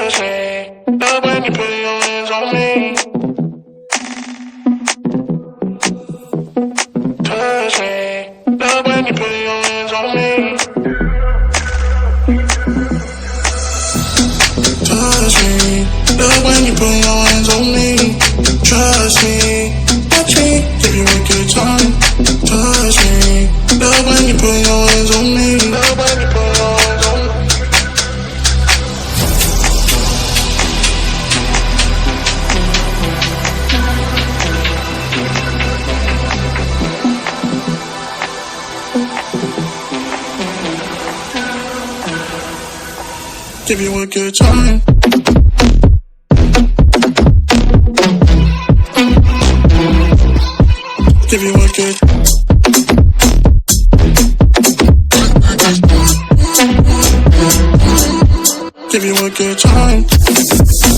Touch me, love when you put your hands on me. Touch me, love when you put your hands on me. Touch me, love when you put your hands on me. Trust me, watch me, give you a good time. Touch me, love when you put your hands on me. Love when you put your hands on me. Give you a good time. Give you a good. Give you a good time.